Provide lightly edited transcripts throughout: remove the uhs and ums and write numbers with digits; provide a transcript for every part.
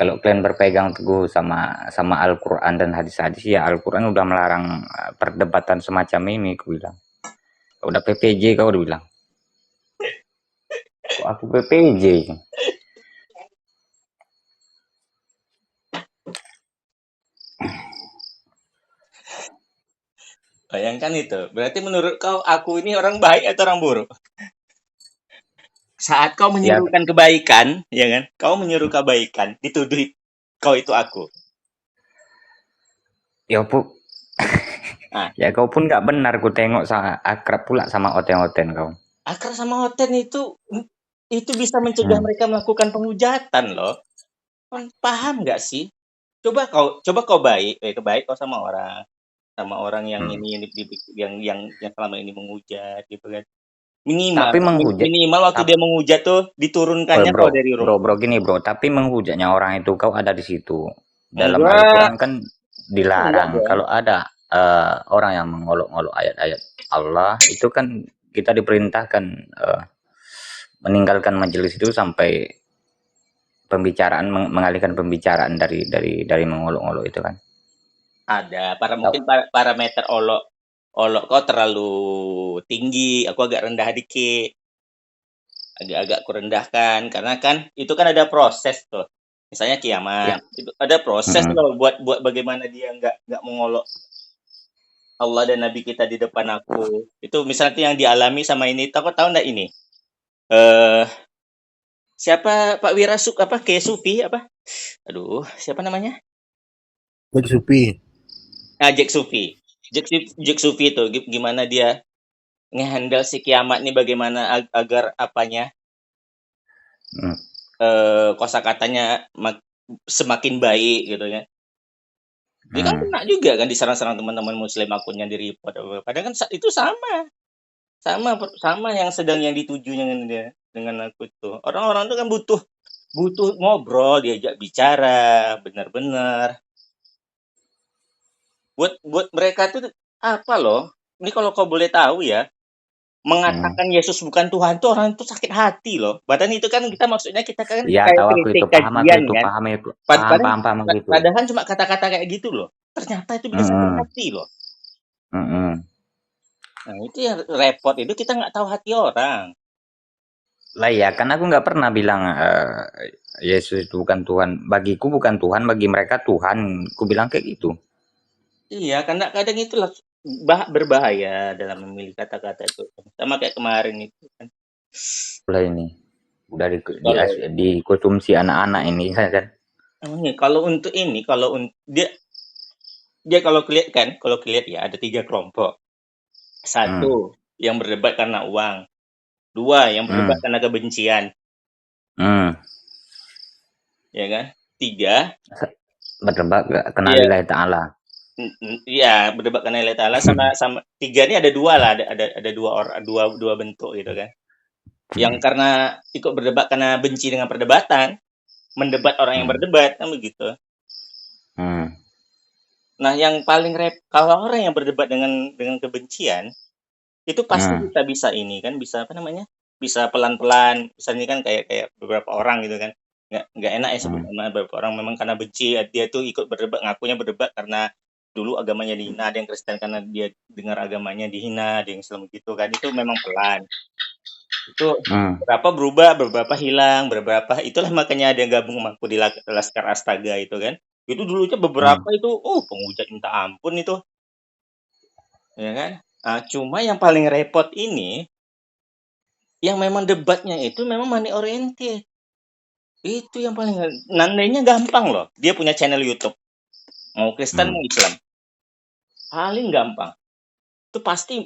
Kalau kalian berpegang teguh sama Al-Quran dan hadis-hadis, ya Al-Quran udah melarang perdebatan semacam ini, aku bilang. Udah PPJ kau udah bilang. Kok aku PPJ? Bayangkan itu. Berarti menurut kau aku ini orang baik atau orang buruk? Saat kau Ya, menyuruhkan kebaikan, ya kan? Kau menyuruh kebaikan, dituduh kau itu aku. ya pu, Nah, ya kau pun nggak benar, ku tengok akrab pula sama oten-oten kau. akar sama hoten itu bisa mencegah mereka melakukan penghujatan loh. Paham nggak sih? Coba kau baik kau sama orang yang Hmm. ini yang selama ini menghujat gitu kan. Minimal Tapi menghujat, minimal waktu dia menghujat tuh diturunkannya bro, kau dari bro, rumput. bro, gini bro. Tapi menghujatnya orang itu kau ada di situ. Dalam Enggak, Al-Quran kan enggak dilarang. dong. Kalau ada orang yang mengolok-olok ayat-ayat Allah, itu kan kita diperintahkan meninggalkan majelis itu sampai pembicaraan, mengalihkan pembicaraan dari mengolok-olok itu kan. Ada mungkin Tau. parameter olok olok kau terlalu tinggi, aku agak rendah dikit. Agak-agak kurendahkan karena kan itu kan ada proses tuh. Misalnya Ya. kiamat, itu ada proses Mm-mm. loh buat bagaimana dia nggak mengolok Allah dan Nabi kita di depan aku. Itu misalnya yang dialami sama ini, tahu nggak ini? Eh siapa Pak Wirasuk apa Sufi apa? Aduh, siapa namanya? Bagi Supi. Jack Sufi. Jack Sufi itu gimana dia ngehandle si kiamat nih bagaimana agar apanya Mm. kosakatanya semakin baik gitu ya. Dia kan Mm. kena juga kan diserang-serang teman-teman muslim akunnya di-report. Padahal kan itu sama. Sama yang sedang yang dituju dengan aku itu. Orang-orang itu kan butuh ngobrol, diajak bicara, benar-benar. Buat mereka tuh apa loh? Ini kalau kau boleh tahu ya, mengatakan Yesus bukan Tuhan tuh orang itu sakit hati loh. Padahal itu kan kita kan Ya, kayak tahu aku itu, kritik paham aku kajian itu, kan. paham itu, Padahal paham aku itu. padahal cuma kata-kata kayak gitu loh. Ternyata itu bisa sakit Mm-mm. hati loh. Mm-mm. Nah, itu yang repot itu kita nggak tahu hati orang. Lah ya, kan aku nggak pernah bilang Yesus itu bukan Tuhan. Bagiku bukan Tuhan, bagi mereka Tuhan. Ku bilang kayak gitu. Iya, karena kadang itulah berbahaya dalam memilih kata-kata itu. Sama kayak kemarin itu kan. Lah ini udah Kalau dikonsumsi anak-anak ini kan. kalau untuk ini, dia kalau kelihat ya ada 3 kelompok. Hmm. 1 yang berdebat karena uang, 2 yang Hmm. berdebat karena kebencian, Hmm. ya kan? 3 Berdebat kenal ya lillahi ta'ala. iya berdebat karena Allah Taala sama 3 ini ada 2 lah, ada 2 orang, dua bentuk gitu kan. Yang karena ikut berdebat karena benci dengan perdebatan, mendebat orang yang Hmm. berdebat kan begitu. Hmm. Nah, yang paling kalau orang yang berdebat dengan kebencian, itu pasti Hmm. bisa ini kan, bisa apa namanya, bisa pelan-pelan, misalnya kan kayak kayak beberapa orang gitu kan, nggak enak ya sebut Hmm. nama beberapa orang memang karena benci, dia tuh ikut berdebat, ngakunya berdebat karena dulu agamanya dihina, ada yang Kristen karena dia dengar agamanya dihina, ada yang Islam gitu kan, itu memang pelan. Itu Hmm. beberapa berubah, beberapa hilang, beberapa itulah makanya ada yang gabung sama aku di Laskar Astaga itu kan. Itu dulunya beberapa Hmm. itu, penghujat minta ampun itu, ya kan. Cuma yang paling repot ini, yang memang debatnya itu memang money oriented. Itu yang paling nandainya gampang loh. Dia punya channel YouTube. Mau Kristen Hmm. mau Islam. Paling gampang. Itu pasti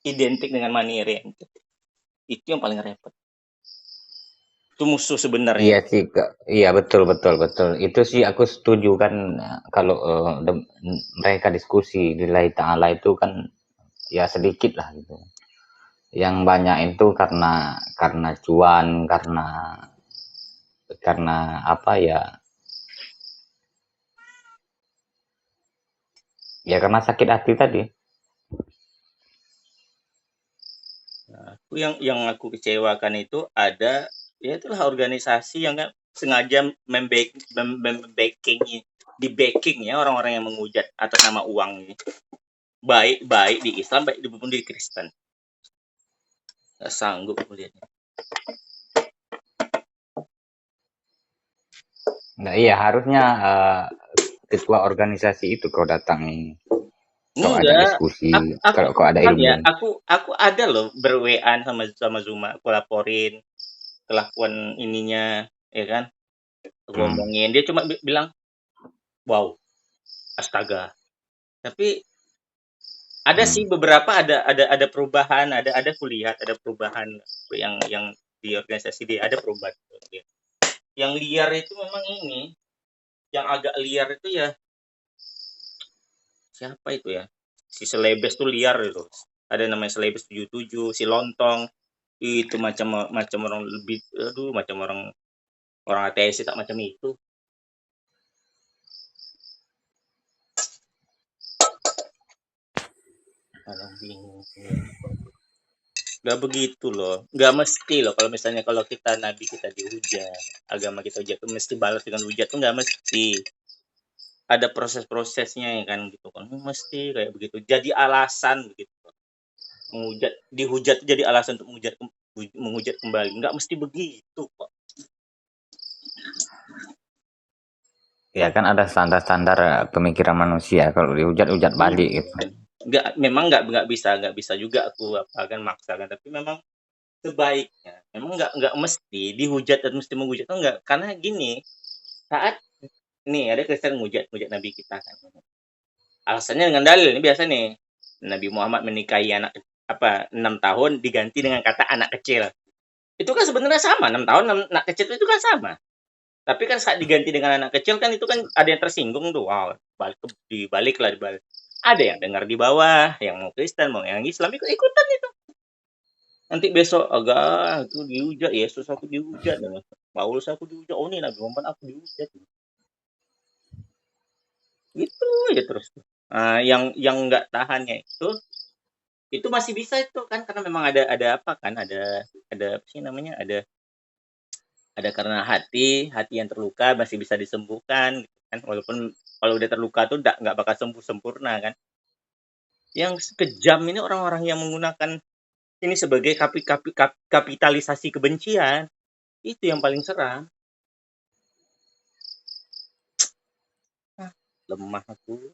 identik dengan money oriented. Itu yang paling repot. Itu musuh sebenarnya. Iya sih, iya betul betul betul. Itu sih aku setuju kan, kalau mereka diskusi lillahi ta'ala itu kan ya sedikit lah gitu. Yang banyak itu karena cuan, karena apa ya? Ya karena sakit hati tadi. Nah, yang aku kecewakan itu ada ya itulah organisasi yang kan sengaja di-backing ya orang-orang yang menghujat atas nama uang ini. Baik di Islam, baik pun di Kristen. Nggak sanggup aku lihatnya. Nah, iya harusnya ketua organisasi itu kau datangi. Kalau ada Enggak, diskusi, aku kalau kau ada kan ya, ilmu. aku ada loh ber-WA sama Zuma, aku laporin kelakuan ininya, ya kan? Aku ngomongin, dia cuma bilang, wow, astaga. Tapi ada sih beberapa ada perubahan, ada kulihat ada perubahan yang di organisasi dia ada perubahan. Yang liar itu memang ini, yang agak liar itu ya siapa itu ya? Si Selebes tuh liar itu. Ada namanya Selebes 77, si Lontong itu macam orang lebih macam orang ATS tak macam itu. Orang bingung. Gak begitu loh, gak mesti loh kalau misalnya kalau kita nabi kita dihujat, agama kita hujat tuh mesti balas dengan hujat tuh gak mesti. Ada proses-prosesnya ya kan gitu kan. Mesti kayak begitu. Jadi alasan begitu. Dihujat jadi alasan untuk menghujat kembali. Nggak mesti begitu kok. Ya kan ada standar-standar pemikiran manusia. Kalau dihujat-hujat balik gitu. Memang nggak bisa juga aku akan maksakan. Tapi memang sebaiknya, memang nggak mesti dihujat dan mesti menghujat tuh nggak. Karena gini, saat nih ada Kristen menghujat Nabi kita kan. Alasannya dengan dalil ini biasa nih. Nabi Muhammad menikahi anak 6 tahun diganti dengan kata anak kecil. Itu kan sebenarnya sama, 6 tahun anak kecil itu kan sama. Tapi kan saat diganti dengan anak kecil kan itu kan ada yang tersinggung tuh. Wow, dibalik. Ada yang dengar di bawah, yang mau Kristen, mau yang Islam ikut-ikutan itu. Nanti besok agak itu dihujat, Yesus aku dihujat, Paulus aku dihujat, oh ini Nabi Muhammad aku dihujat. Gitu aja terus. Nah, yang nggak tahannya itu masih bisa itu kan karena memang ada apa kan ada apa sih namanya ada karena hati yang terluka masih bisa disembuhkan gitu kan walaupun kalau udah terluka tuh nggak bakal sembuh sempurna kan yang kejam ini orang-orang yang menggunakan ini sebagai kapitalisasi kebencian itu yang paling seram. Lemah aku.